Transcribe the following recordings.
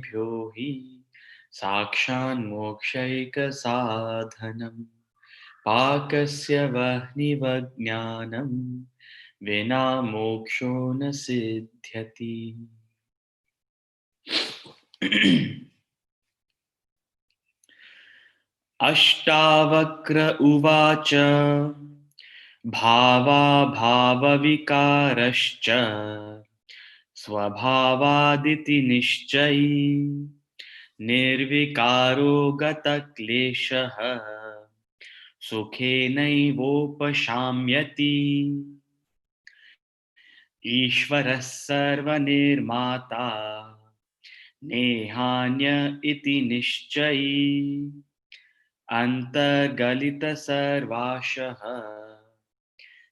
कर्मफलेभ्यो हि साक्षान्मोक्षैकसाधनम् पाकस्य वह्निवज्ञानं विना मोक्षो न सिद्ध्यति। अष्टावक्र उवाच भावाभावविकारश्च स्वभावादिति निश्चयी निर्विकारो गतक्लेशः सुखेनैवोपशाम्यति। ईश्वरः सर्वनिर्माता नेहान्य इति निश्चयी अन्तर्गलितसर्वाशः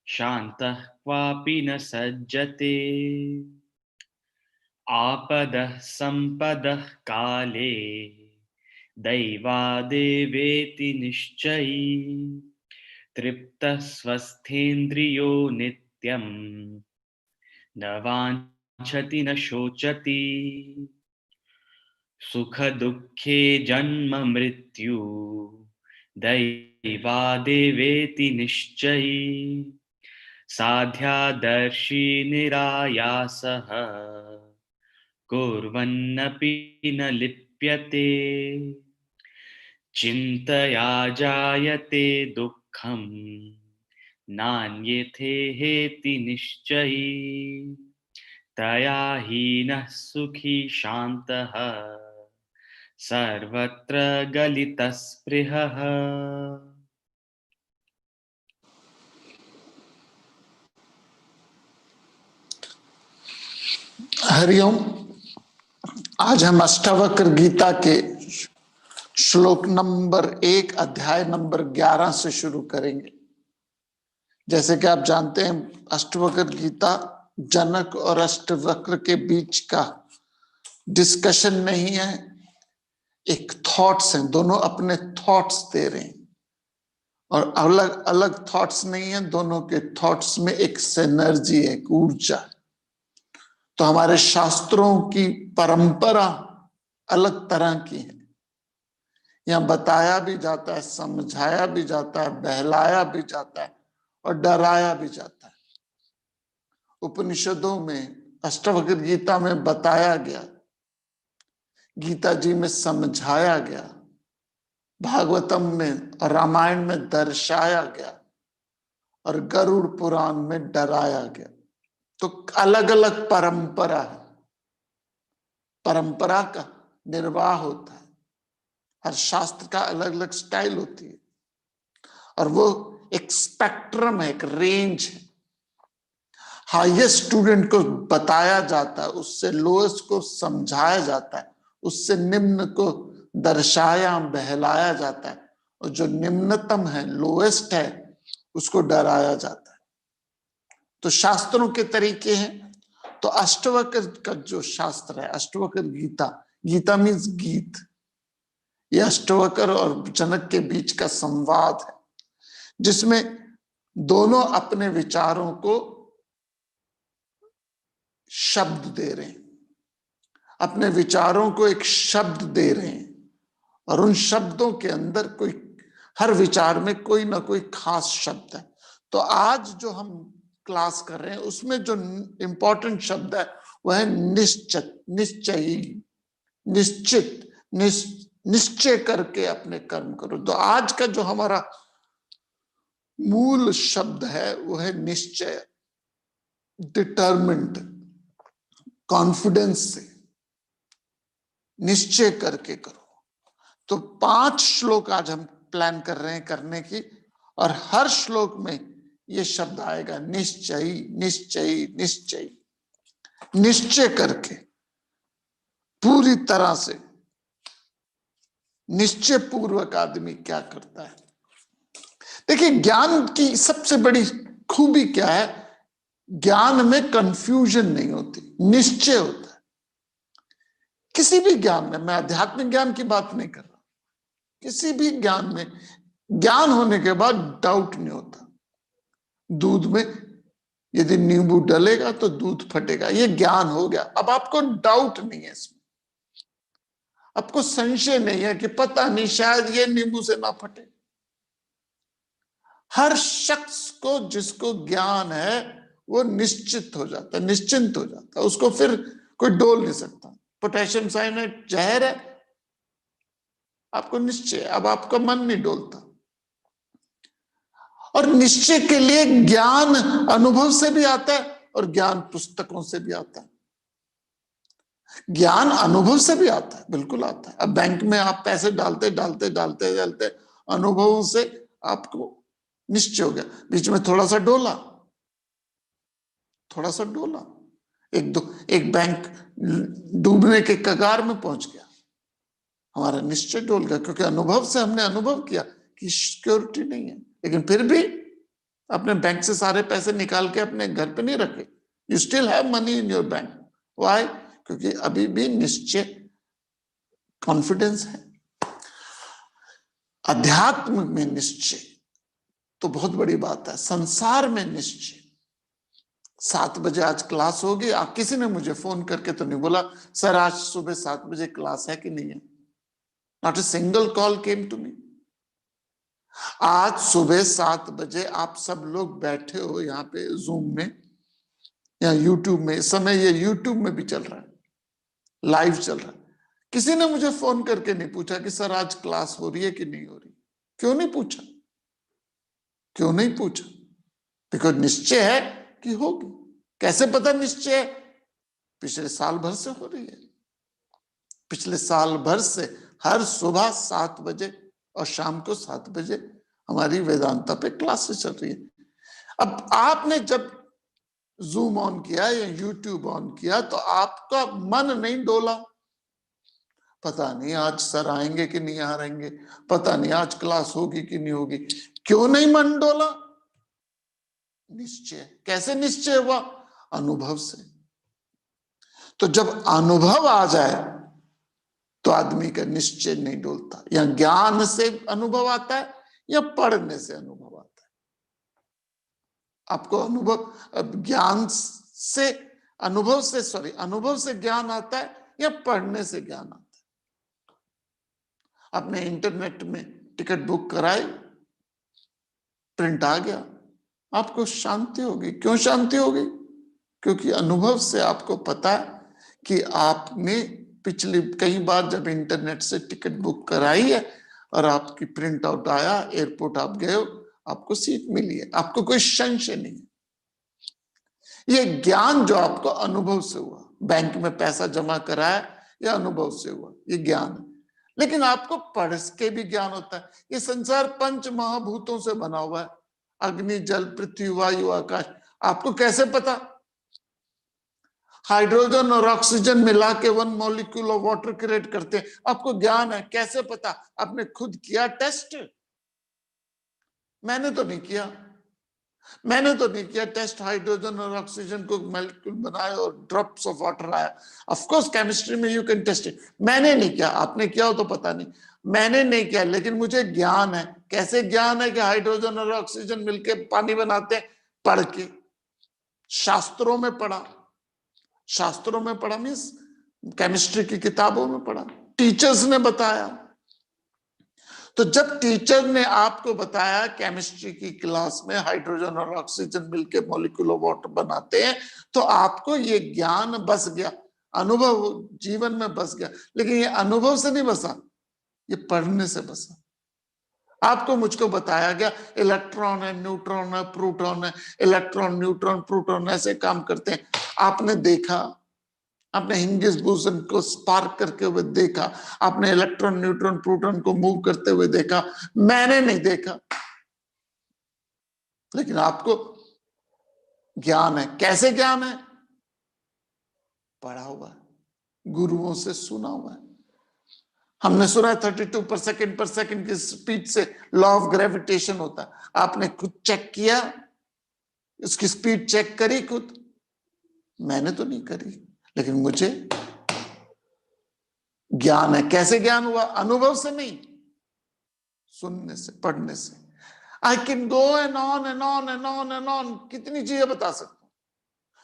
शान्तः क्वापि न सज्जते। आपदः सम्पदः काले दैवादेवेति निश्चयी तृप्तः स्वस्थेन्द्रियो नित्यं न वाञ्छति न शोचति। सुख दुःखे जन्म मृत्यु दैवादेवेति निश्चयी साध्यादर्शी निरायासः कुर्वन्नपि न लिप्यते। चिन्तया जायते दुःखं नान्यथेहेति निश्चयी तया हीनः सुखी शान्तः सर्वत्र गलितस्पृहः। हरिओम। आज हम अष्टावक्र गीता के श्लोक नंबर 1 अध्याय नंबर 11 से शुरू करेंगे। जैसे कि आप जानते हैं, अष्टावक्र गीता जनक और अष्टावक्र के बीच का डिस्कशन नहीं है, एक थॉट्स हैं। दोनों अपने थॉट्स दे रहे हैं और अलग अलग थॉट्स नहीं है, दोनों के थॉट्स में एक सिनर्जी है, एक ऊर्जा है। तो हमारे शास्त्रों की परंपरा अलग तरह की है। यहाँ बताया भी जाता है, समझाया भी जाता है, बहलाया भी जाता है और डराया भी जाता है। उपनिषदों में, अष्टावक्र गीता में बताया गया, गीता जी में समझाया गया, भागवतम में और रामायण में दर्शाया गया और गरुड़ पुराण में डराया गया। तो अलग अलग परंपरा है, परंपरा का निर्वाह होता है। हर शास्त्र का अलग अलग स्टाइल होती है और वो एक स्पेक्ट्रम है, एक रेंज है। हाईएस्ट स्टूडेंट को बताया जाता है, उससे लोएस्ट को समझाया जाता है, उससे निम्न को दर्शाया बहलाया जाता है, और जो निम्नतम है, लोएस्ट है, उसको डराया जाता है। तो शास्त्रों के तरीके हैं। तो अष्टावक्र का जो शास्त्र है, अष्टावक्र गीता, गीता मीन्स गीत, ये अष्टावक्र और जनक के बीच का संवाद है, जिसमें दोनों अपने विचारों को शब्द दे रहे हैं, अपने विचारों को एक शब्द दे रहे हैं, और उन शब्दों के अंदर कोई, हर विचार में कोई ना कोई खास शब्द है। तो आज जो हम क्लास कर रहे हैं उसमें जो इंपॉर्टेंट शब्द है वह है निश्चित, निश्चयी, निश्चित, निश्चय करके अपने कर्म करो। तो आज का जो हमारा मूल शब्द है वो है निश्चय, डिटरमिन्ड, कॉन्फिडेंस से निश्चय करके करो। तो 5 श्लोक आज हम प्लान कर रहे हैं करने की, और हर श्लोक में ये शब्द आएगा, निश्चयी, निश्चयी, निश्चयी। निश्चय करके, पूरी तरह से निश्चय पूर्वक आदमी क्या करता है। देखिए, ज्ञान की सबसे बड़ी खूबी क्या है, ज्ञान में कंफ्यूजन नहीं होती, निश्चय होता है। किसी भी ज्ञान में, मैं आध्यात्मिक ज्ञान की बात नहीं कर रहा, किसी भी ज्ञान में ज्ञान होने के बाद डाउट नहीं होता। दूध में यदि नींबू डलेगा तो दूध फटेगा, ये ज्ञान हो गया, अब आपको डाउट नहीं है इसमें। आपको संशय नहीं है कि पता नहीं शायद ये नींबू से ना फटे। हर शख्स को जिसको ज्ञान है वो निश्चित हो जाता है, निश्चिंत हो जाता है, उसको फिर कोई डोल नहीं सकता। पोटेशियम साइनाइड जहर है, आपको निश्चय, अब आपका मन नहीं डोलता। और निश्चय के लिए ज्ञान अनुभव से भी आता है और ज्ञान पुस्तकों से भी आता है। ज्ञान अनुभव से भी आता है, बिल्कुल आता है। अब बैंक में आप पैसे डालते डालते डालते डालते अनुभवों से आपको निश्चय हो गया, बीच में थोड़ा सा डोला, थोड़ा सा डोला, एक बैंक डूबने के कगार में पहुंच गया, हमारा निश्चय डोल गया, क्योंकि अनुभव से हमने अनुभव किया कि सिक्योरिटी नहीं है। लेकिन फिर भी अपने बैंक से सारे पैसे निकाल के अपने घर पे नहीं रखे, you still have money in your bank. Why? क्योंकि अभी भी निश्चय, कॉन्फिडेंस है। अध्यात्म में निश्चय तो बहुत बड़ी बात है, संसार में निश्चय। 7 बजे आज क्लास होगी, किसी ने मुझे फोन करके तो नहीं बोला सर आज सुबह 7 बजे क्लास है कि नहीं है। Not a single call came to me. आज सुबह 7 बजे आप सब लोग बैठे हो यहाँ पे जूम में या यूट्यूब में, इस समय ये यूट्यूब में भी चल रहा है, लाइव चल रहा है। किसी ने मुझे फोन करके नहीं पूछा कि सर आज क्लास हो रही है कि नहीं हो रही। क्यों नहीं पूछा? क्यों नहीं पूछा? बिकॉज निश्चय है कि होगी। कैसे पता निश्चय है? पिछले साल भर से हो रही है, पिछले साल भर से हर सुबह 7 बजे और शाम को 7 बजे हमारी वेदांता पे क्लासेस चल रही है। अब आपने जब जूम ऑन किया या यूट्यूब ऑन किया तो आपका मन नहीं डोला, पता नहीं आज सर आएंगे कि नहीं आएंगे, पता नहीं आज क्लास होगी कि नहीं होगी। क्यों नहीं मन डोला? निश्चय। कैसे निश्चय हुआ? अनुभव से। तो जब अनुभव आ जाए तो आदमी का निश्चय नहीं डोलता। या ज्ञान से अनुभव आता है या पढ़ने से अनुभव आता है। आपको अनुभव, ज्ञान से अनुभव से, सॉरी, अनुभव से ज्ञान आता है या पढ़ने से ज्ञान आता है। आपने इंटरनेट में टिकट बुक कराई, प्रिंट आ गया, आपको शांति होगी। क्यों शांति होगी? क्योंकि अनुभव से आपको पता है कि आपने पिछली कई बार जब इंटरनेट से टिकट बुक कराई है और आपकी प्रिंट आउट आया, एयरपोर्ट आप गए हो, आपको सीट मिली है, आपको कोई संशय नहीं है। ये ज्ञान जो आपको अनुभव से हुआ, बैंक में पैसा जमा कराया, यह अनुभव से हुआ, ये ज्ञान है। लेकिन आपको पढ़ के भी ज्ञान होता है। ये संसार 5 महाभूतों से बना हुआ है, अग्नि, जल, पृथ्वी, वायु, आकाश। आपको कैसे पता? हाइड्रोजन और ऑक्सीजन मिला के 1 मॉलिक्यूल ऑफ वाटर क्रिएट करते हैं, आपको ज्ञान है। कैसे पता? आपने खुद किया टेस्ट? मैंने तो नहीं किया, मैंने तो नहीं किया टेस्ट। हाइड्रोजन और ऑक्सीजन को मॉलिक्यूल बनाया और ड्रॉप्स ऑफ वाटर आया। ऑफ कोर्स केमिस्ट्री में यू कैन टेस्ट इट। मैंने नहीं किया, आपने किया हो तो पता नहीं, मैंने नहीं किया। लेकिन मुझे ज्ञान है। कैसे ज्ञान है कि हाइड्रोजन और ऑक्सीजन मिलके पानी बनाते हैं? पढ़ के, शास्त्रों में पढ़ा। शास्त्रों में पढ़ा मीन्स केमिस्ट्री की किताबों में पढ़ा, टीचर्स ने बताया। तो जब टीचर ने आपको बताया केमिस्ट्री की क्लास में हाइड्रोजन और ऑक्सीजन मिलकर मॉलिक्यूल ऑफ वाटर बनाते हैं, तो आपको ये ज्ञान बस गया, अनुभव जीवन में बस गया। लेकिन ये अनुभव से नहीं बसा, ये पढ़ने से बसा। आपको मुझको बताया गया इलेक्ट्रॉन है, न्यूट्रॉन है, प्रोटॉन है, इलेक्ट्रॉन, न्यूट्रॉन, प्रोटॉन ऐसे काम करते हैं। आपने देखा, आपने हिग्स बोसन को स्पार्क करके हुए देखा, आपने इलेक्ट्रॉन, न्यूट्रॉन, प्रोटॉन को मूव करते हुए देखा। मैंने नहीं देखा, लेकिन आपको ज्ञान है। कैसे ज्ञान है? पढ़ा हुआ है, गुरुओं से सुना हुआ है। हमने सुना है 32 पर सेकंड की स्पीड से लॉ ऑफ ग्रेविटेशन होता है। आपने खुद चेक किया, उसकी स्पीड चेक करी खुद? मैंने तो नहीं करी, लेकिन मुझे ज्ञान है। कैसे ज्ञान हुआ? अनुभव से नहीं, सुनने से, पढ़ने से। I can go and on and on and on and on, कितनी चीजें बता सकता हूं।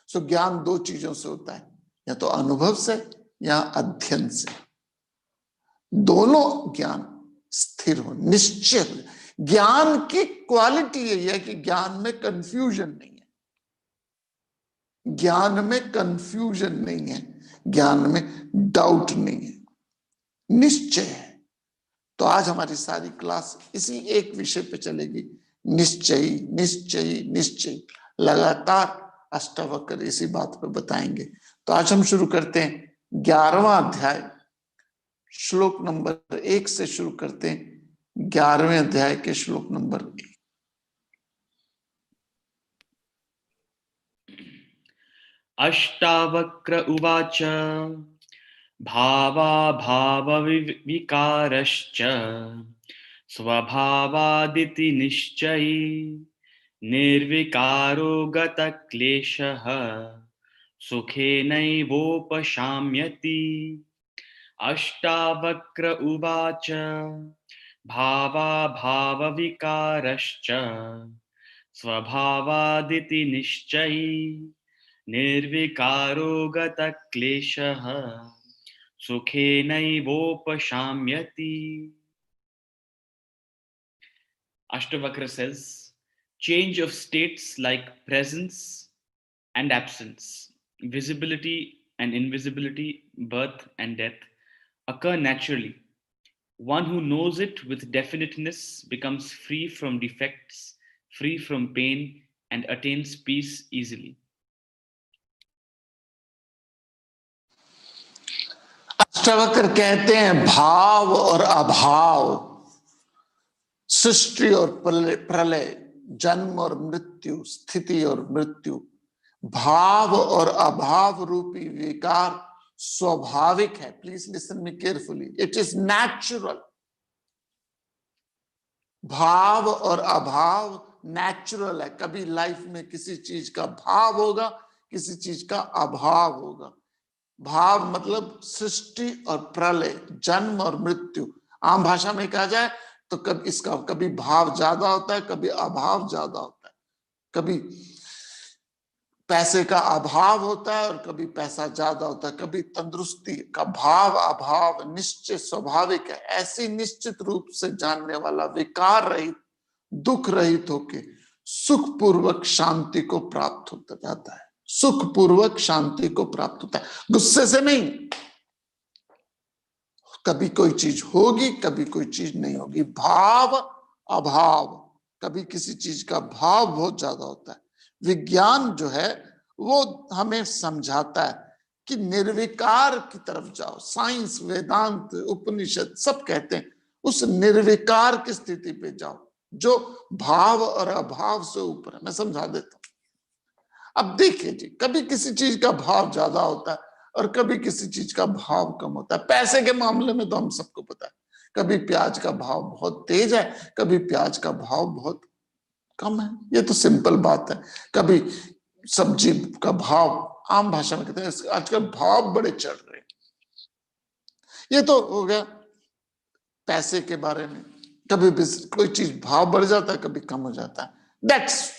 सो ज्ञान 2 चीजों से होता है, या तो अनुभव से या अध्ययन से। दोनों ज्ञान स्थिर हो, निश्चय हो। ज्ञान की क्वालिटी यही है कि ज्ञान में कंफ्यूजन नहीं है, ज्ञान में कंफ्यूजन नहीं है, ज्ञान में डाउट नहीं है, निश्चय है। तो आज हमारी सारी क्लास इसी एक विषय पे चलेगी, निश्चयी निश्चयी निश्चय। लगातार अष्टावक्र इसी बात पे बताएंगे। तो आज हम शुरू करते हैं 11वां अध्याय, श्लोक नंबर 1 से शुरू करते हैं। 11वें अध्याय के श्लोक नंबर 1। अष्टावक्र उवाच भावाभावविकारश्च स्वभावादिति निश्चयी निर्विकारो गतक्लेशः सुखेनैवोपशाम्यति। अष्टावक्र उवाच भावाभावविकारश्च स्वभावादिति निश्चयी निर्विकारो गतक्लेशः सुखेनैवोपशाम्यति। Ashtavakra says, change of states like presence and absence, visibility and invisibility, birth and death occur naturally. One who knows it with definiteness becomes free from defects, free from pain, and attains peace easily. Ashtavakra कहते हैं भाव और अभाव, सृष्टि और प्रलय, जन्म और मृत्यु, स्थिति और मृत्यु, भाव और अभाव रूपी विकार स्वाभाविक है। Please listen me carefully, it is natural. भाव और अभाव नेचुरल है। कभी लाइफ में किसी चीज का भाव होगा, किसी चीज का अभाव होगा। भाव मतलब सृष्टि और प्रलय, जन्म और मृत्यु। आम भाषा में कहा जाए तो कभी इसका कभी भाव ज्यादा होता है, कभी अभाव ज्यादा होता है। कभी पैसे का अभाव होता है और कभी पैसा ज्यादा होता है। कभी तंदुरुस्ती का भाव अभाव निश्चय स्वाभाविक है। ऐसी निश्चित रूप से जानने वाला विकार रहित, दुख रहित होके सुखपूर्वक शांति को प्राप्त होता जाता है। सुखपूर्वक शांति को प्राप्त होता है, गुस्से से नहीं। कभी कोई चीज होगी, कभी कोई चीज नहीं होगी। भाव अभाव, कभी किसी चीज का भाव बहुत ज्यादा होता है। विज्ञान जो है वो हमें समझाता है कि निर्विकार की तरफ जाओ। साइंस, वेदांत, उपनिषद सब कहते हैं उस निर्विकार की स्थिति पे जाओ जो भाव और अभाव से ऊपर है। मैं समझा देता हूं। अब देखिए जी, कभी किसी चीज का भाव ज्यादा होता है और कभी किसी चीज का भाव कम होता है। पैसे के मामले में तो हम सबको पता है, कभी प्याज का भाव बहुत तेज है, कभी प्याज का भाव बहुत कम है। ये तो सिंपल बात है। कभी सब्जी का भाव, आम भाषा में कहते हैं आजकल भाव बड़े चढ़ रहे हैं। ये तो हो गया पैसे के बारे में। कभी कोई चीज भाव बढ़ जाता है, कभी कम हो जाता है। दैट्स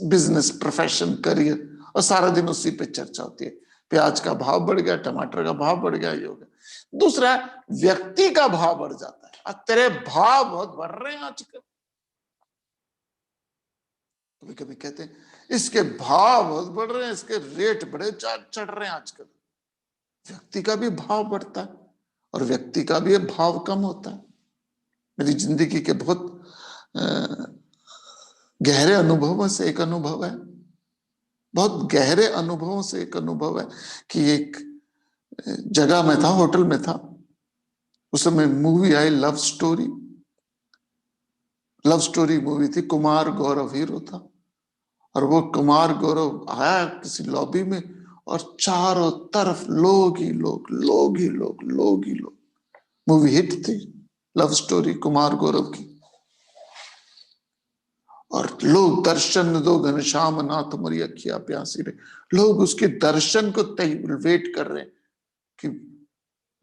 बिजनेस, प्रोफेशन, करियर, और सारा दिन उसी पे चर्चा होती है। प्याज का भाव बढ़ गया, टमाटर का भाव बढ़ गया, ये हो गया। दूसरा, व्यक्ति का भाव बढ़ जाता है। आज तेरे भाव बहुत बढ़ रहे हैं आजकल। कभी कभी कहते हैं इसके भाव बहुत बढ़ रहे हैं, इसके रेट बड़े चढ़ रहे हैं आजकल। व्यक्ति का भी भाव बढ़ता है और व्यक्ति का भी भाव कम होता है। मेरी जिंदगी के बहुत गहरे अनुभवों से एक अनुभव है, बहुत गहरे अनुभवों से एक अनुभव है कि एक जगह में था, होटल में था। उस समय movie I love story. Love story movie थी, कुमार गौरव हीरो था। और वो कुमार गौरव आया किसी लॉबी में और चारों तरफ लोग ही लोग, लोग ही लोग, लोग ही लोग। मूवी हिट थी लव स्टोरी कुमार गौरव की। और लोग दर्शन दो घनश्याम नाथ मोरी अखिया प्यासी रे, लोग उसके दर्शन को वेट कर रहे हैं कि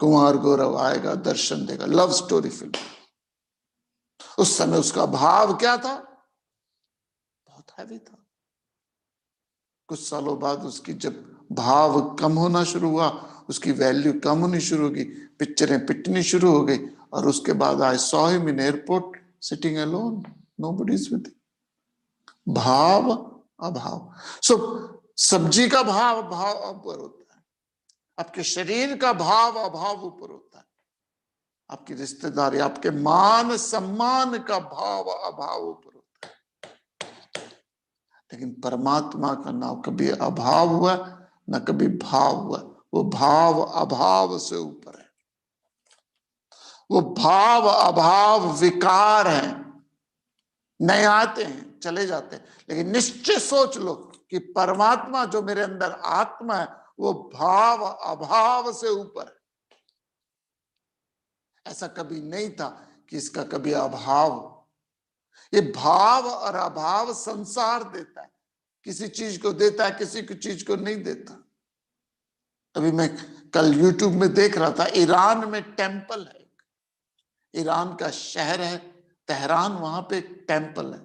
कुमार गौरव आएगा, दर्शन देगा। Love story film. उस समय उसका भाव क्या था? बहुत हैवी था। कुछ सालों बाद उसकी जब भाव कम होना शुरू हुआ, उसकी वैल्यू कम होनी शुरू होगी, पिक्चरें पिटनी शुरू हो गई, और उसके बाद I saw him in airport sitting alone, nobody is with him. भाव अभाव। सो सब्जी का भाव ऊपर होता है, आपके शरीर का भाव अभाव ऊपर होता है, आपकी रिश्तेदारी, आपके मान सम्मान का भाव अभाव ऊपर होता है। लेकिन परमात्मा का ना कभी अभाव हुआ ना कभी भाव हुआ, वो भाव अभाव से ऊपर है। वो भाव अभाव विकार हैं, नए आते हैं चले जाते हैं, लेकिन निश्चय सोच लो कि परमात्मा जो मेरे अंदर आत्मा है वो भाव अभाव से ऊपर है। ऐसा कभी नहीं था कि इसका कभी अभाव। ये भाव और अभाव संसार देता है, किसी चीज को देता है, किसी की चीज को नहीं देता। अभी मैं कल YouTube में देख रहा था, ईरान में टेम्पल है, ईरान का शहर है तेहरान, वहां पे एक टेम्पल है,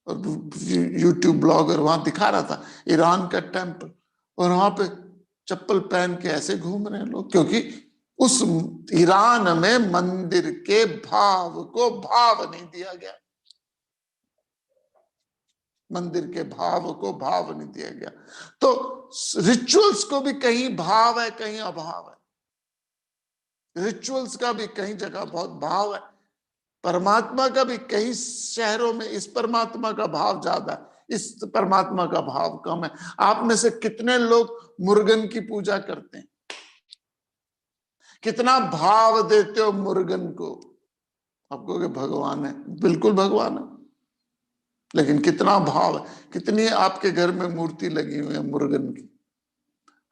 और YouTube ब्लॉगर वहां दिखा रहा था ईरान का टेम्पल, और वहां पे चप्पल पहन के ऐसे घूम रहे हैं लोग, क्योंकि उस ईरान में मंदिर के भाव को भाव नहीं दिया गया, मंदिर के भाव को भाव नहीं दिया गया। तो रिचुअल्स को भी कहीं भाव है कहीं अभाव है, रिचुअल्स का भी कहीं जगह बहुत भाव है, परमात्मा का भी कई शहरों में इस परमात्मा का भाव ज्यादा है, इस परमात्मा का भाव कम है। आप में से कितने लोग मुर्गन की पूजा करते हैं, कितना भाव देते हो मुर्गन को? आपको कि भगवान है, बिल्कुल भगवान है, लेकिन कितना भाव है, कितनी आपके घर में मूर्ति लगी हुई है मुर्गन की।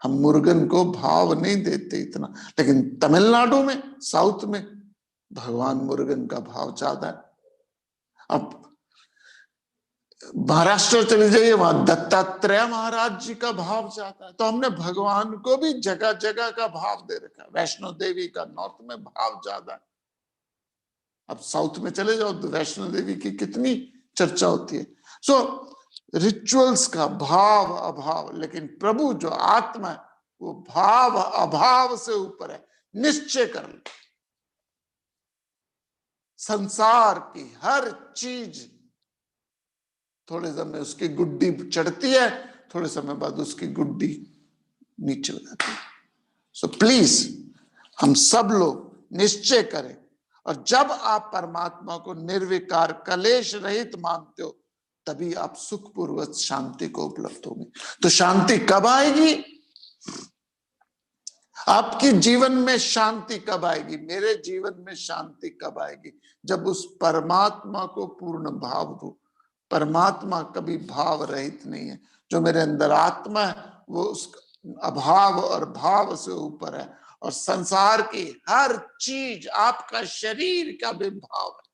हम मुर्गन को भाव नहीं देते इतना, लेकिन तमिलनाडु में, साउथ में भगवान मुर्गन का भाव ज्यादा है। अब महाराष्ट्र चले जाइए, वहां दत्तात्रेय महाराज जी का भाव ज्यादा है। तो हमने भगवान को भी जगह जगह का भाव दे रखा है। वैष्णो देवी का नॉर्थ में भाव ज्यादा है, अब साउथ में चले जाओ तो वैष्णो देवी की कितनी चर्चा होती है। सो रिचुअल्स का भाव अभाव, लेकिन प्रभु जो आत्मा है वो भाव अभाव से ऊपर है। निश्चय कर लो, संसार की हर चीज थोड़े समय उसकी गुड्डी चढ़ती है, थोड़े समय बाद उसकी गुड्डी नीचे हो जाती है। सो प्लीज हम सब लोग निश्चय करें, और जब आप परमात्मा को निर्विकार कलेश रहित मानते हो तभी आप सुखपूर्वक शांति को उपलब्ध होंगे। तो शांति कब आएगी? आपके जीवन में शांति कब आएगी? मेरे जीवन में शांति कब आएगी? जब उस परमात्मा को पूर्ण भाव दो। परमात्मा कभी भाव रहित नहीं है, जो मेरे अंदर आत्मा है वो उस अभाव और भाव से ऊपर है, और संसार की हर चीज, आपका शरीर का भी भाव है।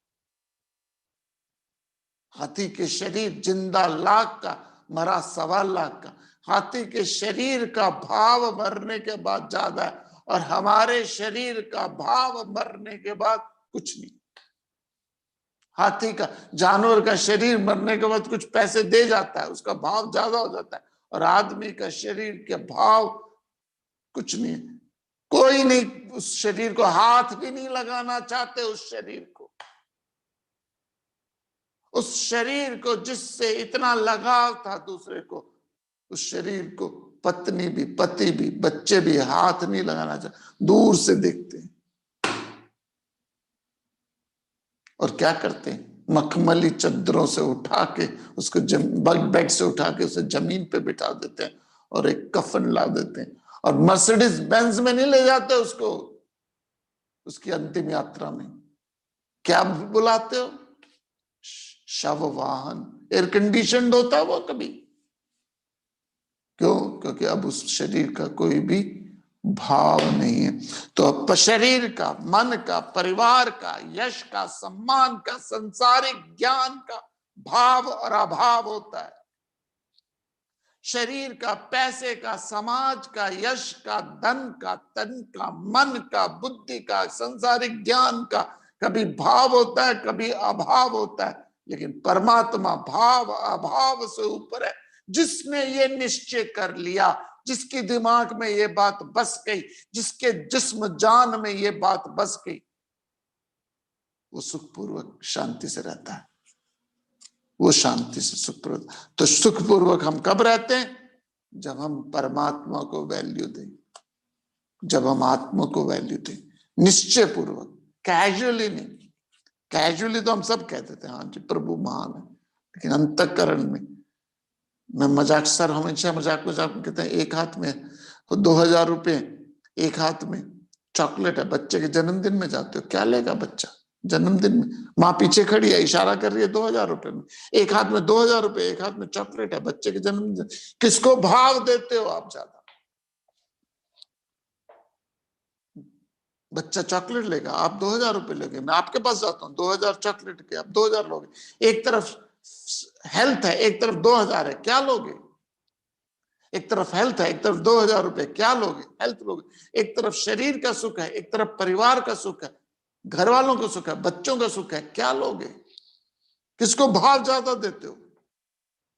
हाथी के शरीर जिंदा लाख का, मरा 1.25 लाख का। हाथी के शरीर का भाव मरने के बाद ज्यादा है, और हमारे शरीर का भाव मरने के बाद कुछ नहीं। हाथी का, जानवर का शरीर मरने के बाद कुछ पैसे दे जाता है, उसका भाव ज्यादा हो जाता है, और आदमी का शरीर के भाव कुछ नहीं। कोई नहीं उस शरीर को हाथ भी नहीं लगाना चाहते, उस शरीर को, उस शरीर को जिससे इतना लगाव था दूसरे को, उस शरीर को पत्नी भी, पति भी, बच्चे भी हाथ नहीं लगाना चाहते, दूर से देखते हैं। और क्या करते हैं? मखमली चद्दरों से उठा के उसको बेड से उठा के उसे जमीन पे बिठा देते हैं, और एक कफन ला देते हैं, और मर्सिडीज बेंज में नहीं ले जाते उसको उसकी अंतिम यात्रा में। क्या बुलाते हो? शव वाहन। एयर कंडीशन होता है वो कभी? क्यों? क्योंकि अब उस शरीर का कोई भी भाव नहीं है। तो शरीर का, मन का, परिवार का, यश का, सम्मान का, संसारिक ज्ञान का भाव और अभाव होता है। शरीर का, पैसे का, समाज का, यश का, धन का, तन का, मन का, बुद्धि का, संसारिक ज्ञान का कभी भाव होता है, कभी अभाव होता है, लेकिन परमात्मा भाव अभाव से ऊपर है। जिसने ये निश्चय कर लिया जिसके दिमाग में ये बात बस गई, जिसके जिस्म जान में ये बात बस गई, वो सुखपूर्वक शांति से रहता है, वो शांति से सुखपूर्वक। तो सुखपूर्वक हम कब रहते हैं? जब हम परमात्मा को वैल्यू दें, जब हम आत्मा को वैल्यू दें, निश्चय पूर्वक, कैजुअली नहीं। कैजुअली तो हम सब कहते थे हाँ जी प्रभु महान है, लेकिन अंतःकरण में, मैं मजाक सर हमेशा मजाक में कहते हैं, एक हाथ में 2000 रुपए, एक हाथ में चॉकलेट है, बच्चे के जन्मदिन में जाते हो, क्या लेगा बच्चा जन्मदिन में? माँ पीछे खड़ी है, इशारा कर रही है 2000 रुपए में, एक हाथ में 2000 रुपए, एक हाथ में चॉकलेट है, बच्चे के जन्मदिन। किसको भाव देते हो आप ज्यादा? बच्चा चॉकलेट लेगा, आप 2000 रुपए लोगे, मैं आपके पास जाता हूँ 2000 चॉकलेट के, आप 2000 लोगे। एक तरफ हेल्थ है, एक तरफ 2000 है, क्या लोगे? एक तरफ हेल्थ है, एक तरफ 2000 रुपए, क्या लोगे? हेल्थ लोगे। एक तरफ शरीर का सुख है, एक तरफ परिवार का सुख है, घर वालों का सुख है, बच्चों का सुख है, क्या लोगे? किसको भाव ज्यादा देते हो?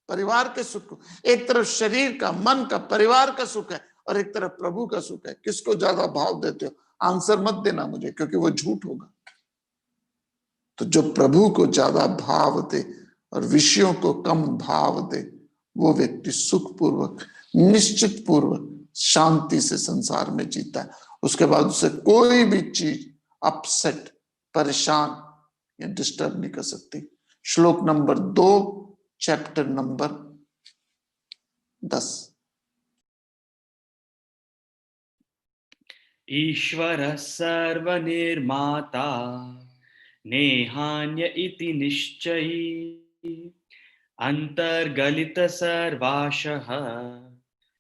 परिवार के सुख को। एक तरफ शरीर का, मन का, परिवार का सुख है, और एक तरफ प्रभु का सुख है, किसको ज्यादा भाव देते हो? आंसर मत देना मुझे, क्योंकि वो झूठ होगा। तो जो प्रभु को ज्यादा भाव दे और विषयों को कम भाव दे, वो व्यक्ति सुखपूर्वक, निश्चित पूर्वक, शांति से संसार में जीता है। उसके बाद उसे कोई भी चीज अपसेट, परेशान या डिस्टर्ब नहीं कर सकती। श्लोक नंबर 2, चैप्टर नंबर 10। ईश्वरः सर्वनिर्माता नेहान्य इति निश्चयी अन्तर्गलितः सर्वाशः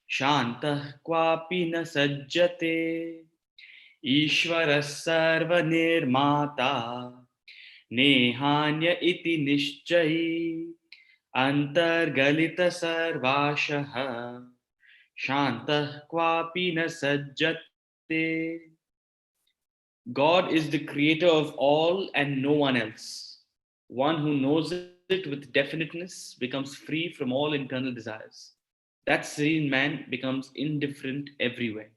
शान्तः क्वापि न सज्जते। ईश्वरः सर्वनिर्माता नेहान्य इति निश्चयी अन्तर्गलितः सर्वाशः शान्तः क्वापि न सज्जते। God is the creator of all and no one else. One who knows it with definiteness becomes free from all internal desires. That serene man becomes indifferent everywhere.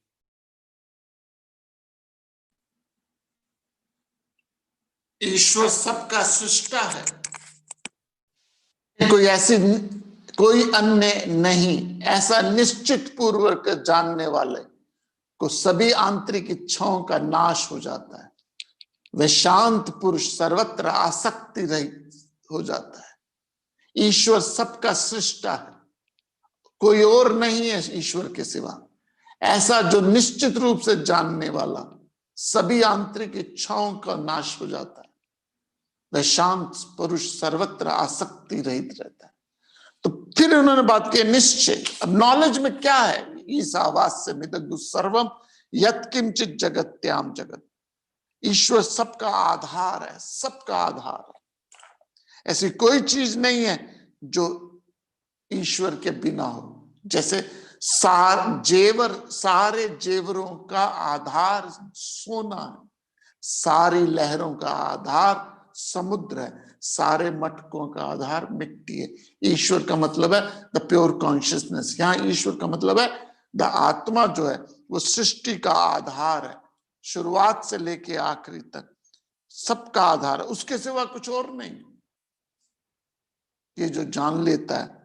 ईश्वर सबका सृष्टा है, कोई अन्य नहीं, ऐसा निश्चित पूर्वक जानने वाले को सभी आंतरिक इच्छाओं का नाश हो जाता है। वह शांत पुरुष सर्वत्र आसक्ति रहित हो जाता है। ईश्वर सबका सृष्टा है, कोई और नहीं है ईश्वर के सिवा। ऐसा जो निश्चित रूप से जानने वाला सभी आंतरिक इच्छाओं का नाश हो जाता है, वह शांत पुरुष सर्वत्र आसक्ति रहित रहता है। तो फिर उन्होंने बात की निश्चय। अब नॉलेज में क्या है? ईसावास्य मिदग्गु सर्वम यत्किंचित जगत्याम जगत। ईश्वर सबका आधार है, सबका आधार है। ऐसी कोई चीज नहीं है जो ईश्वर के बिना हो। जैसे सारे जेवरों का आधार सोना है, सारी लहरों का आधार समुद्र है, सारे मटकों का आधार मिट्टी है। ईश्वर का मतलब है द प्योर कॉन्शियसनेस। यहां ईश्वर का मतलब है द आत्मा जो है वो सृष्टि का आधार है, शुरुआत से लेके आखिरी तक सबका आधार है, उसके सिवा कुछ और नहीं। ये जो जान लेता है,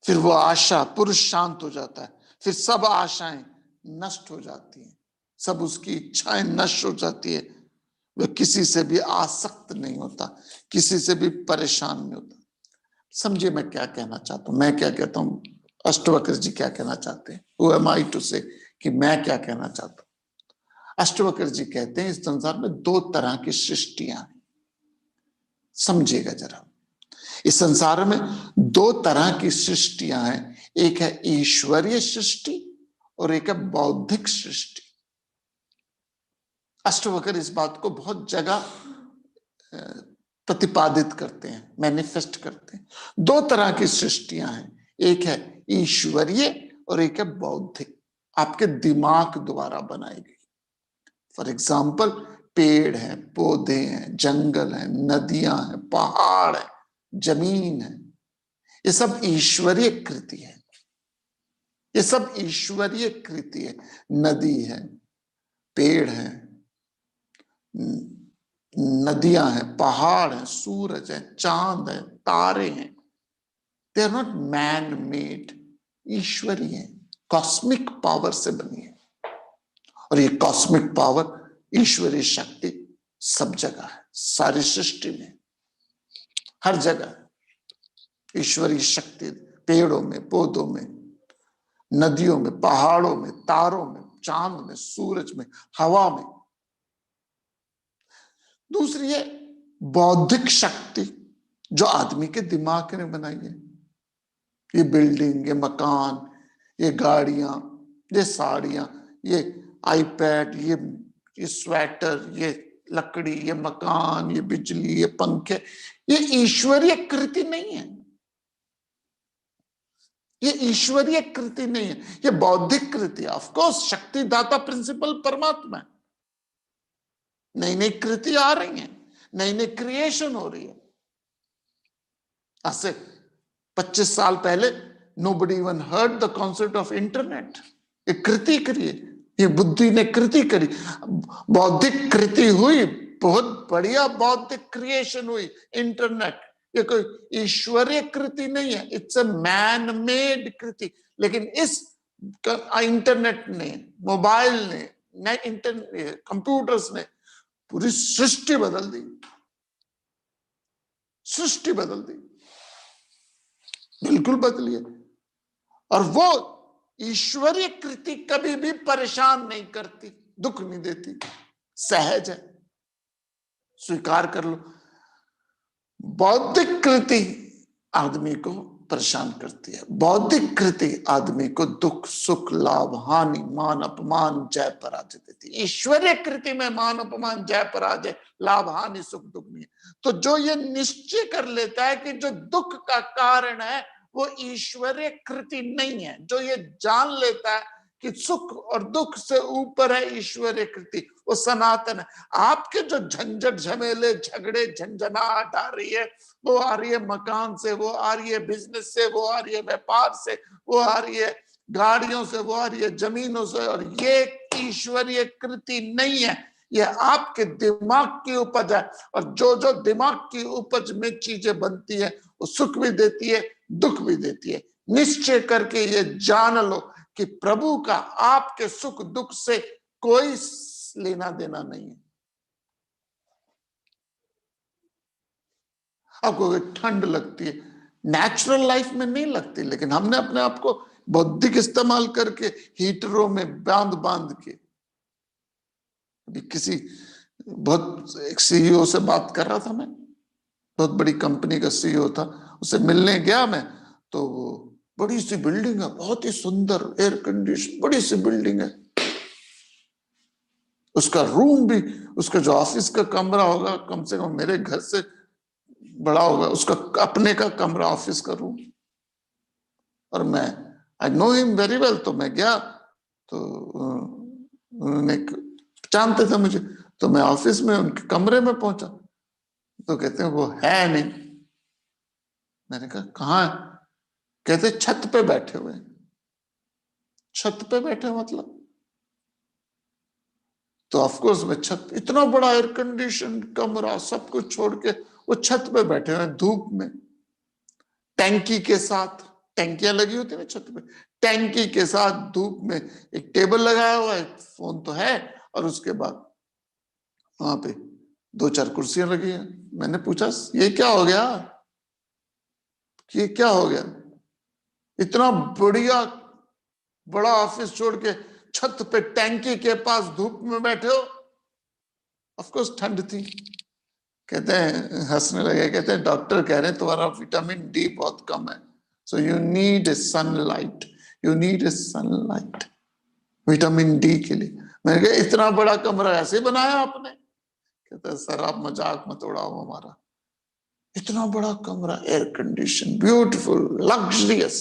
फिर वो आशा पुरुष शांत हो जाता है, फिर सब आशाएं नष्ट हो जाती हैं, सब उसकी इच्छाएं नष्ट हो जाती है। वह किसी से भी आसक्त नहीं होता, किसी से भी परेशान नहीं होता। समझिए मैं क्या कहना चाहता हूं, मैं क्या कहता हूं, अष्टवक्र जी क्या कहना चाहते हैं। Who am I to say कि मैं क्या कहना चाहता हूं। अष्टवक्र जी कहते हैं इस संसार में दो तरह की सृष्टियां हैं। समझिएगा जरा, इस संसार में दो तरह की सृष्टियां हैं, एक है ईश्वरीय सृष्टि और एक है बौद्धिक सृष्टि। अष्टवक्र इस बात को बहुत जगह प्रतिपादित करते हैं, मैनिफेस्ट करते हैं। दो तरह की सृष्टियां हैं, एक है ईश्वरीय और एक है बौद्धिक, आपके दिमाग द्वारा बनाई गई। फॉर एग्जाम्पल पेड़ हैं, पौधे हैं, जंगल हैं, नदियां हैं, पहाड़ है, जमीन है, ये सब ईश्वरीय कृति है। ये सब ईश्वरीय कृति है। नदी है, पेड़ है, नदियां हैं, पहाड़ है, सूरज है, चांद है, तारे हैं। They are not man made, ईश्वरीय है, कॉस्मिक पावर से बनी है। और ये कॉस्मिक पावर, ईश्वरीय शक्ति सब जगह है, सारी सृष्टि में, हर जगह ईश्वरीय शक्ति, पेड़ों में, पौधों में, नदियों में, पहाड़ों में, तारों में, चांद में, सूरज में, हवा में। दूसरी है बौद्धिक शक्ति जो आदमी के दिमाग ने बनाई है। ये बिल्डिंग, ये मकान, ये गाड़ियां, ये साड़ियां, ये आईपैड, ये स्वेटर, ये लकड़ी, ये मकान, ये बिजली, ये पंखे, ये ईश्वरीय कृति नहीं है। ये ईश्वरीय कृति नहीं है, ये बौद्धिक कृति है। ऑफ कोर्स शक्तिदाता प्रिंसिपल परमात्मा है। नई नई कृति आ रही हैं, नई नई क्रिएशन हो रही है। आज से 25 साल पहले nobody even heard the concept of internet. ये कृति करी, ये बुद्धि ने कृति करी, बौद्धिक कृति हुई, बहुत बढ़िया बौद्धिक क्रिएशन हुई इंटरनेट। ये कोई ईश्वरीय कृति नहीं है, इट्स अ मैन मेड कृति। लेकिन इस इंटरनेट ने, मोबाइल ने, इंटरनेट, कंप्यूटर्स ने पूरी सृष्टि बदल दी, सृष्टि बदल दी, बिल्कुल बदली है। और वो ईश्वरीय कृति कभी भी परेशान नहीं करती, दुख नहीं देती, सहज है, स्वीकार कर लो। बौद्धिक कृति आदमी को परेशान करती है। बौद्धिक कृति आदमी को दुख, सुख, लाभ, हानि, मान, अपमान, जय, पराजय देती है। ईश्वरीय कृति में मान, अपमान, जय, पराजय, लाभ, हानि, सुख, दुख नहीं है। तो जो ये निश्चय कर लेता है कि जो दुख का कारण है वो ईश्वरीय कृति नहीं है, जो ये जान लेता है कि सुख और दुख से ऊपर है ईश्वरीय कृति, वो सनातन है। आपके जो झंझट, झमेले, झगड़े, झंझनाहट आ रही है, वो आ रही है मकान से, वो आ रही है बिजनेस से, वो आ रही है व्यापार से, वो आ रही है गाड़ियों से, वो आ रही है जमीनों से। और ये ईश्वरीय कृति नहीं है, ये आपके दिमाग की उपज है। और जो जो दिमाग की उपज में चीजें बनती है वो सुख भी देती है, दुख भी देती है। निश्चय करके ये जान लो कि प्रभु का आपके सुख दुख से कोई लेना देना नहीं है। आपको ठंड लगती है, नेचुरल लाइफ में नहीं लगती, लेकिन हमने अपने आप को बौद्धिक इस्तेमाल करके हीटरों में बांध बांध के। अभी किसी बहुत एक सीईओ से बात कर रहा था मैं, बहुत बड़ी कंपनी का सीईओ था, उसे मिलने गया मैं, तो बड़ी सी बिल्डिंग है, बहुत ही सुंदर, एयर कंडीशन, बड़ी सी बिल्डिंग है। उसका रूम भी, उसका जो ऑफिस का कमरा होगा कम से कम मेरे घर से बड़ा होगा, उसका अपने का कमरा, ऑफिस का रूम। और मैं I know him very well, तो मैं गया तो उन्होंने जानते थे मुझे, तो मैं ऑफिस में उनके कमरे में पहुंचा तो कहते हैं वो है नहीं। मैंने कहा कहाँ है? कहते छत पे बैठे हुए। छत पे बैठे मतलब? तो ऑफकोर्स मैं छत, इतना बड़ा एयर कंडीशन कमरा, सब कुछ छोड़ के वो छत पे बैठे हुए धूप में, टैंकी के साथ, टैंकियां लगी होती है ना छत पे, टैंकी के साथ धूप में, एक टेबल लगाया हुआ है, फोन तो है, और उसके बाद वहां पे 2-4 कुर्सियां लगी हैं। मैंने पूछा ये क्या हो गया, ये क्या हो गया, इतना बढ़िया बड़ा ऑफिस छोड़ के छत पे टैंकी के पास धूप में बैठे हो? ऑफ कोर्स ठंड थी। कहते हैं, हंसने लगे, कहते हैं डॉक्टर कह रहे हैं तुम्हारा विटामिन डी बहुत कम है, so you need sunlight, you need sunlight, vitamin D के लिए। मैंने कहा इतना बड़ा कमरा ऐसे बनाया आपने? कहते हैं सर आप मजाक मत उड़ाओ हमारा, इतना बड़ा कमरा, एयर कंडीशन, ब्यूटीफुल, लग्जरियस,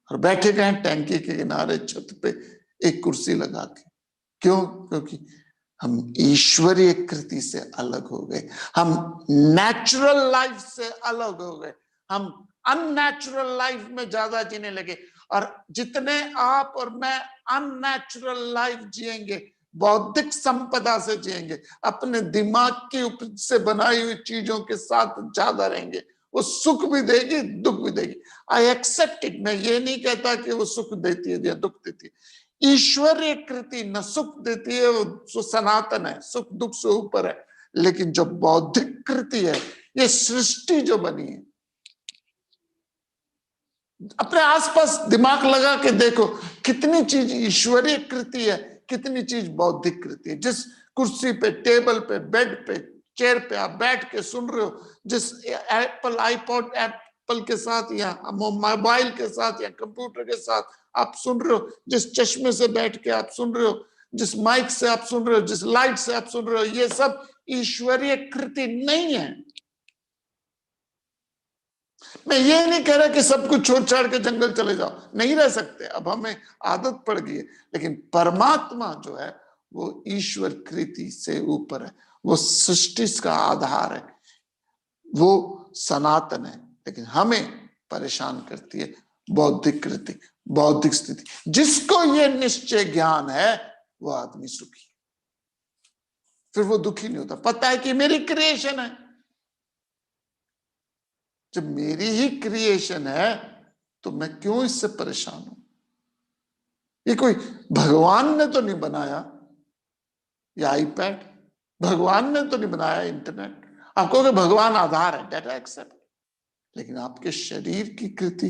और बैठे गए टैंकी के किनारे छत पे एक कुर्सी लगा के। क्यों? क्योंकि हम ईश्वरीय कृति से अलग हो गए, हम नेचुरल लाइफ से अलग हो गए, हम अननेचुरल लाइफ में ज्यादा जीने लगे। और जितने आप और मैं अननेचुरल लाइफ जिएंगे, बौद्धिक संपदा से जिएंगे, अपने दिमाग की ऊपर से बनाई हुई चीजों के साथ ज्यादा रहेंगे, वो सुख भी देगी दुख भी देगी। I accept it. मैं ये नहीं कहता कि वो सुख देती है या दुख देती है। ईश्वरीय कृति न सुख देती है, वो सनातन है, सुख दुख से ऊपर है। लेकिन जो बौद्धिक कृति है, ये सृष्टि जो बनी है, अपने आसपास दिमाग लगा के देखो कितनी चीज ईश्वरीय कृति है, कितनी चीज बौद्धिक कृति है। जिस कुर्सी पे, टेबल पे, बेड पे, चेयर पे आप बैठ के सुन रहे हो, जिस एप्पल आईपॉड एप्पल के साथ या मोबाइल के साथ या कंप्यूटर के साथ आप सुन रहे हो, जिस चश्मे से बैठ के आप सुन रहे हो, जिस माइक से आप सुन रहे हो, जिस लाइट से आप सुन रहे हो, ये सब ईश्वरीय कृति नहीं है। मैं ये नहीं कह रहा कि सब कुछ छोड़ छाड़ के जंगल चले जाओ, नहीं रह सकते, अब हमें आदत पड़ गई है। लेकिन परमात्मा जो है वो ईश्वर कृति से ऊपर है, वो सृष्टि का आधार है, वो सनातन है। लेकिन हमें परेशान करती है बौद्धिक कृति, बौद्धिक स्थिति। जिसको ये निश्चय ज्ञान है वो आदमी सुखी, फिर वो दुखी नहीं होता। पता है कि मेरी क्रिएशन है, जब मेरी ही क्रिएशन है तो मैं क्यों इससे परेशान हूं? ये कोई भगवान ने तो नहीं बनाया, या आईपैड भगवान ने तो नहीं बनाया, इंटरनेट। आप कहोगे भगवान आधार है, डेटा एक्सेप्ट, लेकिन आपके शरीर की कृति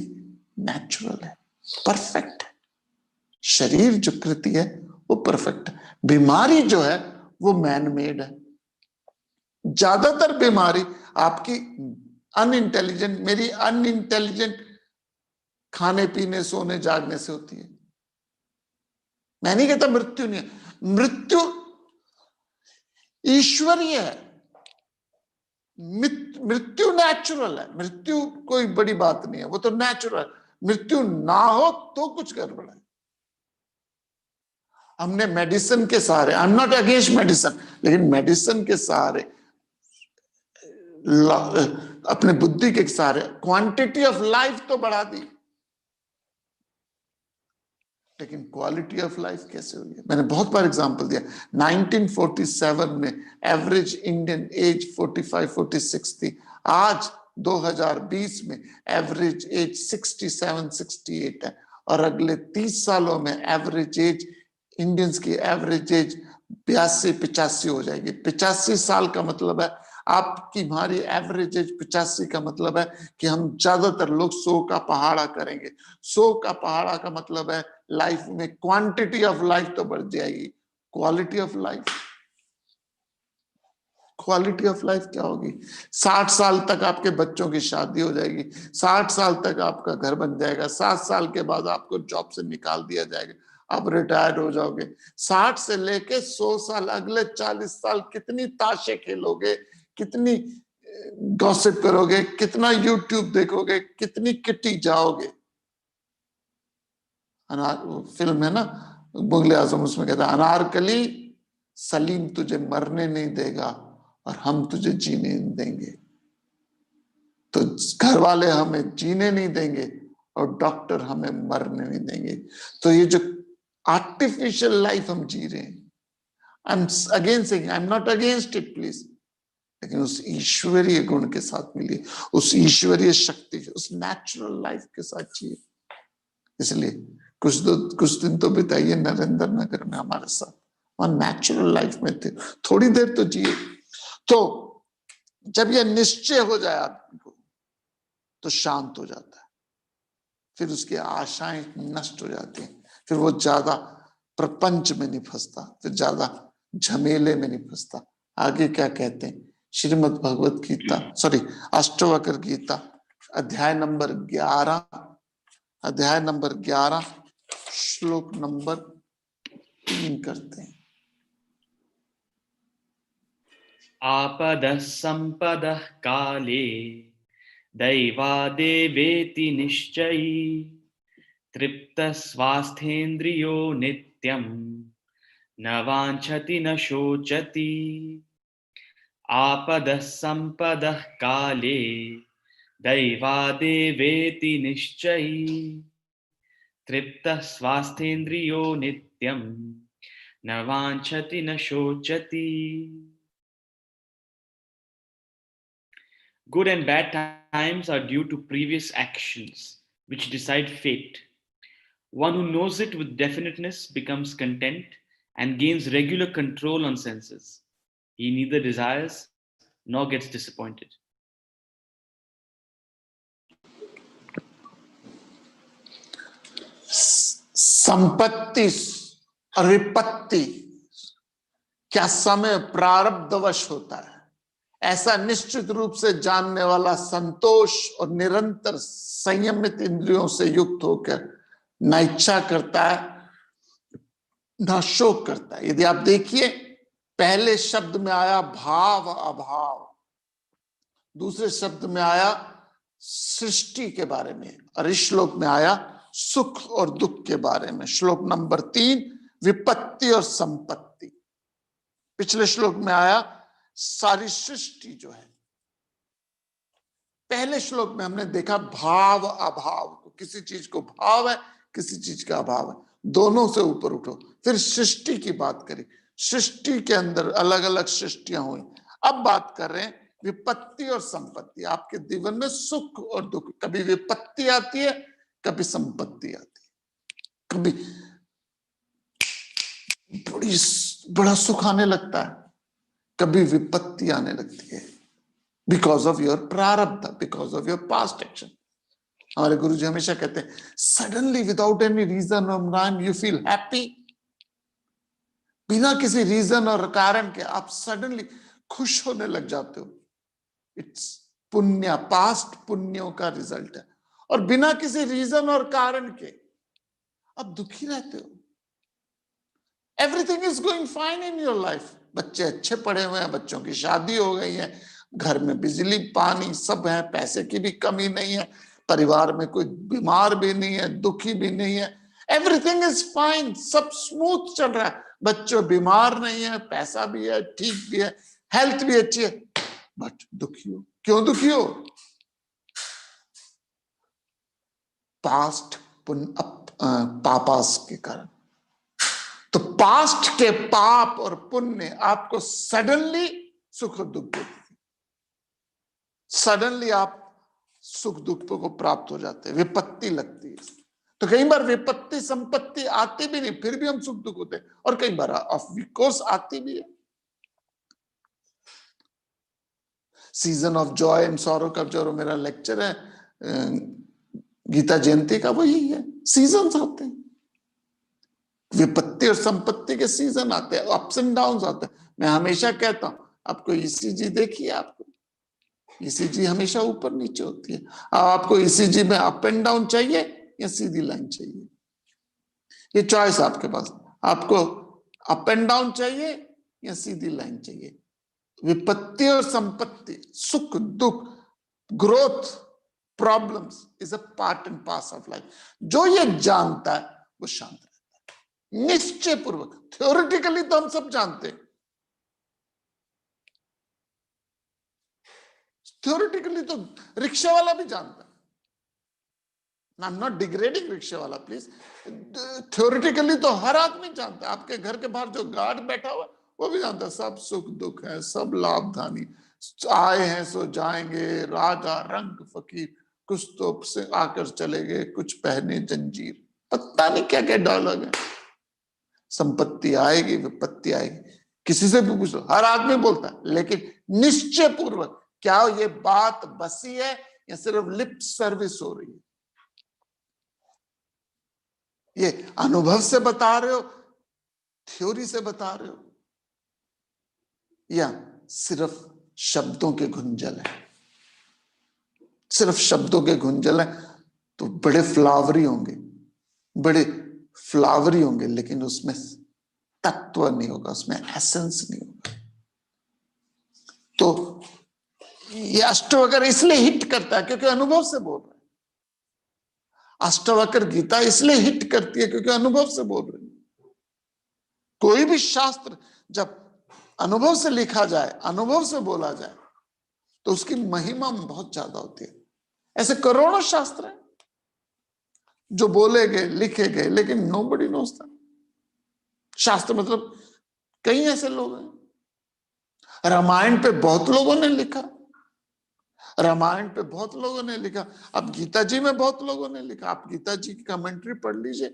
नेचुरल है, परफेक्ट है। शरीर जो कृति है वो परफेक्ट है। बीमारी जो है वो मैन मेड है। ज्यादातर बीमारी आपकी अनइंटेलिजेंट, मेरी अनइंटेलिजेंट खाने पीने सोने जागने से होती है। मैं नहीं कहता मृत्यु नहीं है, मृत्यु ईश्वरीय है, मृत्यु नेचुरल है। मृत्यु कोई बड़ी बात नहीं है, वो तो नेचुरल है। मृत्यु ना हो तो कुछ गड़बड़ है। हमने मेडिसिन के सहारे, आई एम नॉट अगेंस्ट मेडिसिन, लेकिन मेडिसिन के सहारे, अपने बुद्धि के सहारे क्वांटिटी ऑफ लाइफ तो बढ़ा दी, लेकिन क्वालिटी ऑफ लाइफ कैसे हुई है? मैंने बहुत बार एग्जांपल दिया। 1947 में एवरेज इंडियन एज 45-46 थी। आज 2020 में एवरेज एज 67-68 है, और अगले 30 सालों में एवरेज एज इंडियंस की एवरेज एज 82-85 हो जाएगी। 85 साल का मतलब है आपकी हमारी एवरेज एज 85 का मतलब है कि हम ज्यादातर लोग 100 का पहाड़ा करेंगे। 100 का पहाड़ा का मतलब है लाइफ में क्वांटिटी ऑफ लाइफ तो बढ़ जाएगी, quality of life, quality of life क्या होगी? 60 साल तक आपके बच्चों की शादी हो जाएगी, 60 साल तक आपका घर बन जाएगा, 7 साल के बाद आपको जॉब से निकाल दिया जाएगा, आप रिटायर्ड हो जाओगे। 60 से लेके 100 साल, अगले 40 साल कितनी ताशे खेलोगे, कितनी गॉसिप करोगे, कितना यूट्यूब देखोगे, कितनी किट्टी जाओगे। फिल्म है ना मुगले आजम, उसमें कहता है अनारकली सलीम तुझे मरने नहीं देगा और हम तुझे जीने नहीं देंगे। तो घर वाले हमें जीने नहीं देंगे और डॉक्टर हमें मरने नहीं देंगे। तो ये जो आर्टिफिशियल लाइफ हम जी रहे हैं, I am again saying, I am not against it please, लेकिन उस ईश्वरीय गुण के साथ मिलिए, उस ईश्वरीय शक्ति, उस नेचुरल लाइफ के साथ जिए। इसलिए कुछ दिन तो बिताइए नरेंद्र नगर में हमारे साथ, और नेचुरल लाइफ में थे, थोड़ी देर तो जिए। तो जब यह निश्चय हो जाए आदमी को तो शांत हो जाता है, फिर उसकी आशाएं नष्ट हो जाती हैं, फिर वो ज्यादा प्रपंच में नहीं फंसता, फिर ज्यादा झमेले में नहीं फंसता। आगे क्या कहते हैं? श्रीमद् भगवत गीता, सॉरी अष्टवक्र गीता अध्याय नंबर 11, अध्याय नंबर 11 श्लोक नंबर 3 करते हैं। आपदः संपदः काले दैवादेवेति निश्चयी तृप्तः स्वास्थेन्द्रियो नित्यं न वाञ्छति न शोचति। आपदः संपदः काले दैवादेवेति निश्चयी तृप्तः स्वास्थेन्द्रियो नित्यं न वाञ्छति न शोचति. Good and bad times are due to previous actions which decide fate. One who knows it with definiteness becomes content and gains regular control on senses. He neither desires nor gets disappointed. संपत्ति और विपत्ति क्या समय प्रारब्धवश होता है, ऐसा निश्चित रूप से जानने वाला संतोष और निरंतर संयमित इंद्रियों से युक्त होकर न इच्छा करता है न शोक करता है. यदि आप देखिए, पहले शब्द में आया भाव अभाव, दूसरे शब्द में आया सृष्टि के बारे में, और इस श्लोक में आया सुख और दुख के बारे में. श्लोक नंबर 3 विपत्ति और संपत्ति. पिछले श्लोक में आया सारी सृष्टि जो है. पहले श्लोक में हमने देखा भाव अभाव, किसी चीज को भाव है, किसी चीज का अभाव है, दोनों से ऊपर उठो. फिर सृष्टि की बात करी, सृष्टि के अंदर अलग अलग सृष्टियां हुई. अब बात कर रहे हैं विपत्ति और संपत्ति. आपके जीवन में सुख और दुख, कभी विपत्ति आती है, कभी संपत्ति आती है, कभी बड़ा सुख आने लगता है, कभी विपत्ति आने लगती है. बिकॉज ऑफ योर प्रारब्ध, because of your past action. हमारे गुरु जी हमेशा कहते हैं सडनली विदाउट एनी रीजन और राइम यू फील हैप्पी. बिना किसी रीजन और कारण के आप सडनली खुश होने लग जाते हो. इट्स पुण्य, पास्ट पुण्यों का रिजल्ट है. और बिना किसी रीजन और कारण के आप दुखी रहते हो. Everything is going fine in your life. बच्चे अच्छे पढ़े हुए हैं, बच्चों की शादी हो गई है, घर में बिजली पानी सब है, पैसे की भी कमी नहीं है, परिवार में कोई बीमार भी नहीं है, दुखी भी नहीं है. एवरीथिंग इज फाइन, सब स्मूथ चल रहा है. बच्चे बीमार नहीं है, पैसा भी है, ठीक भी है, हेल्थ भी अच्छी है, बट दुखी हो. क्यों दुखी हो? पास्ट पापास के कारण. तो पास्ट के पाप और पुण्य आपको सडनली सुख दुख देते हैं. सडनली आप सुख दुख को प्राप्त हो जाते हैं, विपत्ति लगती है. तो कई बार विपत्ति संपत्ति आती भी नहीं, फिर भी हम सुख दुख होते हैं, और कई बार ऑफ कोर्स आती भी है. Season of Joy and sorrow का जो मेरा लेक्चर है गीता जयंती का, वो यही है. सीजन आते हैं, विपत्ति और संपत्ति के सीजन आते हैं, अप्स एंड डाउन आते हैं. मैं हमेशा कहता हूं आपको ईसीजी देखिए, आपको ईसीजी हमेशा ऊपर नीचे होती है. आपको ईसीजी में अप एंड डाउन चाहिए या सीधी लाइन चाहिए, ये चॉइस आपके पास. आपको अप एंड डाउन चाहिए या सीधी लाइन चाहिए. विपत्ति और संपत्ति, सुख दुख, growth, problems is a part and part of life. जो ये जानता है वो शांत रहता है, निश्चय पूर्वक. थ्योरेटिकली तो हम सब जानते हैं, थ्योरेटिकली तो रिक्शा वाला भी जानता है. आई एम नॉट डिग्रेडिंग रिक्शा वाला प्लीज. थ्योरेटिकली तो हर आदमी जानता है. आपके घर के बाहर जो गार्ड बैठा हुआ है वो भी जानता है, सब सुख दुख है, सब लाभधानी, आए हैं सो जाएंगे, राजा रंग फकीर, कुछ तो से आकर चले गए, कुछ पहने जंजीर, पता नहीं क्या क्या डायलॉग है. संपत्ति आएगी, विपत्ति आएगी, किसी से भी पूछ लो, हर आदमी बोलता है. लेकिन निश्चय पूर्वक क्या ये बात बसी है या सिर्फ लिप सर्विस हो रही है? ये अनुभव से बता रहे हो, थ्योरी से बता रहे हो, या सिर्फ शब्दों के गुंजल है? सिर्फ शब्दों के गुंजल है तो बड़े फ्लावरी होंगे, बड़े फ्लावरी होंगे, लेकिन उसमें तत्व नहीं होगा, उसमें एसेंस नहीं होगा. तो ये अष्टवक्र इसलिए हिट करता है क्योंकि अनुभव से बोल रहे हैं. अष्टवक्र गीता इसलिए हिट करती है क्योंकि अनुभव से बोल रही है. कोई भी शास्त्र जब अनुभव से लिखा जाए, अनुभव से बोला जाए, तो उसकी महिमा बहुत ज्यादा होती है. ऐसे करोड़ों शास्त्र हैं जो बोले गए, लिखे गए, लेकिन नोबडी नोस दैम। शास्त्र मतलब कई ऐसे लोग हैं। रामायण पे बहुत लोगों ने लिखा, रामायण पे बहुत लोगों ने लिखा, अब गीता जी में बहुत लोगों ने लिखा। आप गीता जी की कमेंट्री पढ़ लीजिए,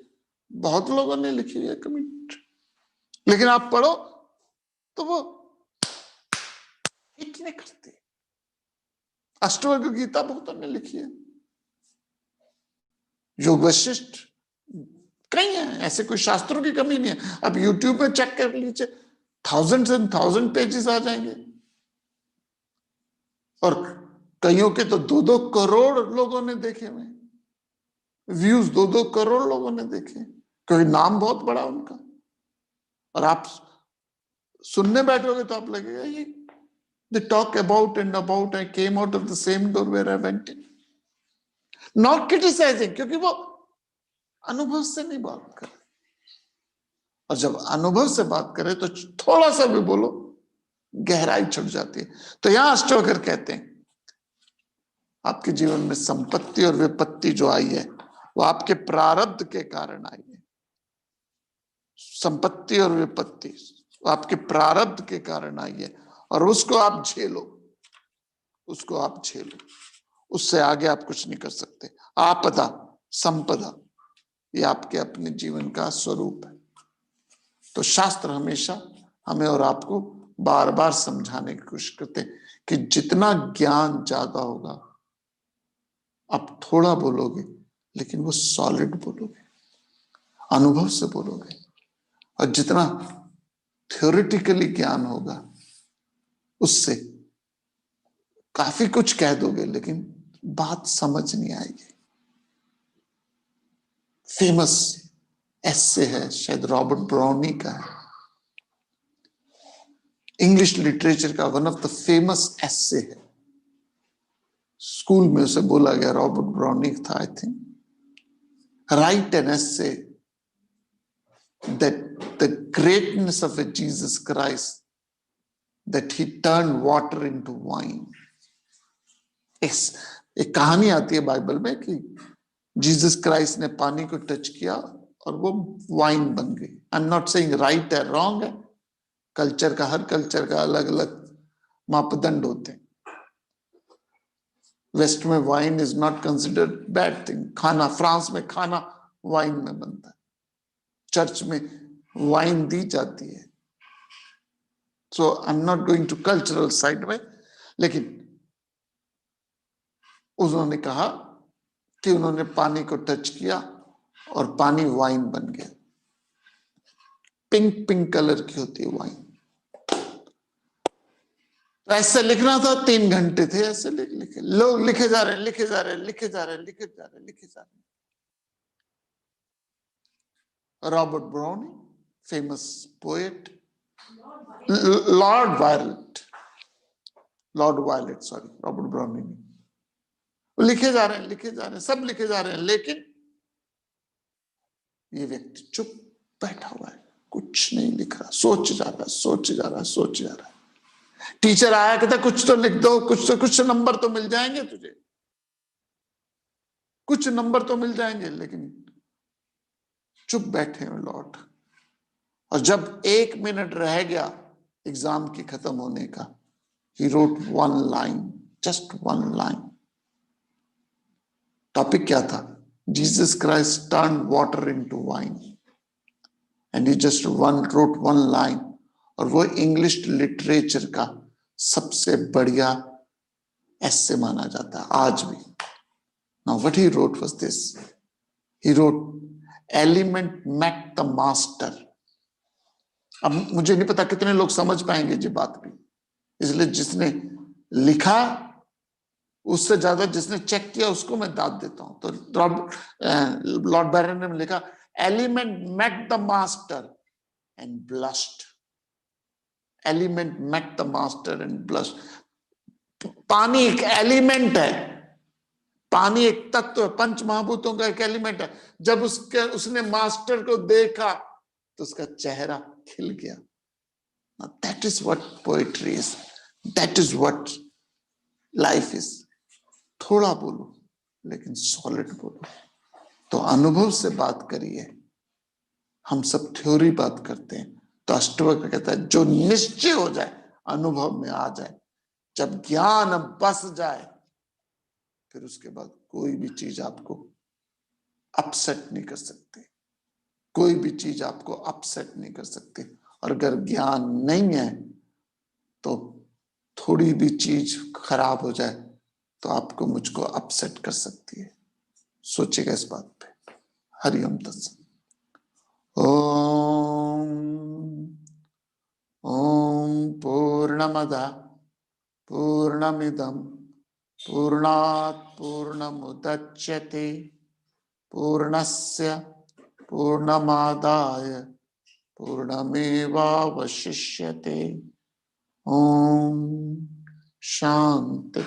बहुत लोगों ने लिखी है कमेंट्री, लेकिन आप पढ़ो तो वो हिट नहीं करती। अष्टवक्र गीता बहुतों ने लिखी है, योग वशिष्ठ, कई हैं, ऐसे कोई शास्त्रों की कमी नहीं है। अब यूट्यूब में चेक कर लीजिए, थाउजेंड्स एंड थाउजेंड पेजेस आ जाएंगे, और कईयों के तो 2-2 करोड़ लोगों ने देखे हुए, व्यूज 2-2 करोड़ लोगों ने देखे, क्योंकि नाम बहुत बड़ा उनका। और आप सुनने बैठोगे तो आप लगेगा ये they talk about and about, I came out of the same door where I went in. Not criticizing, क्योंकि वो अनुभव से नहीं बात कर, और जब अनुभव से बात करें तो थोड़ा सा भी बोलो गहराई छुट जाती है। तो यहां अष्टवक्र कहते हैं आपके जीवन में संपत्ति और विपत्ति जो आई है वो आपके प्रारब्ध के कारण आई है। संपत्ति और विपत्ति वो आपके प्रारब्ध के कारण आई है, और उसको आप झेलो, उसको आप झेलो, उससे आगे आप कुछ नहीं कर सकते। आपदा संपदा ये आपके अपने जीवन का स्वरूप है। तो शास्त्र हमेशा हमें और आपको बार बार समझाने की कोशिश करते हैं कि जितना ज्ञान ज्यादा होगा आप थोड़ा बोलोगे, लेकिन वो सॉलिड बोलोगे, अनुभव से बोलोगे। और जितना थ्योरेटिकली ज्ञान होगा उससे काफी कुछ कह दोगे, लेकिन बात समझ नहीं आएगी। फेमस एस्से है, शायद रॉबर्ट ब्राउनी का है, इंग्लिश लिटरेचर का one of the famous essay है। स्कूल में उसे बोला गया, रॉबर्ट ब्राउनी था I think, write an essay that the greatness of a Jesus Christ, that he turned water into wine. एक कहानी आती है बाइबल में कि जीसस क्राइस्ट ने पानी को टच किया और वो वाइन बन गई। आई एम नॉट सेइंग राइट है रॉन्ग है, कल्चर का, हर कल्चर का अलग अलग मापदंड होते हैं। वेस्ट में wine is not considered bad thing, खाना, फ्रांस में खाना वाइन में बनता है, चर्च में वाइन दी जाती है। So I am not going to cultural side में, लेकिन उन्होंने कहा कि उन्होंने पानी को टच किया और पानी वाइन बन गया। पिंक पिंक कलर की होती है वाइन। ऐसे लिखना था, 3 घंटे थे ऐसे लिखे, लोग लिखे जा रहे हैं, लिखे जा रहे हैं, लिखे जा रहे हैं, लिखे जा रहे हैं, लिखे जा रहे हैं। Robert Browning, famous poet, Lord Violet, sorry, Robert Browning नहीं, लिखे जा रहे हैं, लिखे जा रहे हैं, सब लिखे जा रहे हैं, लेकिन ये व्यक्ति चुप बैठा हुआ है, कुछ नहीं लिख रहा, सोच जा रहा है, सोच जा रहा है, सोच जा रहा है। टीचर आया, कहता कुछ तो लिख दो, कुछ नंबर तो मिल जाएंगे तुझे, कुछ नंबर तो मिल जाएंगे, लेकिन चुप बैठे हैं लॉर्ड। और जब 1 मिनट रह गया एग्जाम की खत्म होने का, he wrote 1 line, just 1 line। Topic क्या था? Jesus Christ turned water into wine, and he just wrote 1 line, और वो इंग्लिश लिटरेचर का सबसे बढ़िया एस्से माना जाता है आज भी। Now what he wrote was this, he wrote element met the master। अब मुझे नहीं पता कितने लोग समझ पाएंगे ये बात भी, इसलिए जिसने लिखा उससे ज्यादा जिसने चेक किया उसको मैं दाद देता हूं। तो लॉर्ड बैरन ने लिखा, element met the master and blushed. Element met the master and blushed. पानी एक एलिमेंट है, पानी एक तत्व है, पंच महाभूतों का एक एलिमेंट है। जब उसने मास्टर को देखा तो उसका चेहरा खिल गया। That is what poetry is, that is what life is. थोड़ा बोलो, लेकिन सॉलिड बोलो। तो अनुभव से बात करिए। हम सब थ्योरी बात करते हैं, तो अष्टवक्र कहता है जो निश्चय हो जाए, अनुभव में आ जाए, जब ज्ञान बस जाए, फिर उसके बाद कोई भी चीज आपको अपसेट नहीं कर सकती, कोई भी चीज आपको अपसेट नहीं कर सकती। और अगर ज्ञान नहीं है तो थोड़ी भी चीज खराब हो जाए तो आपको मुझको अपसेट कर सकती है। सोचिएगा इस बात पे। हरिओम तत्सत। ओम ओम पूर्णमदा पूर्णमिदं पूर्णात् पूर्णमुदच्यते पूर्णस्य पूर्णमादाय पूर्णमेवावशिष्यते। ओम शांति।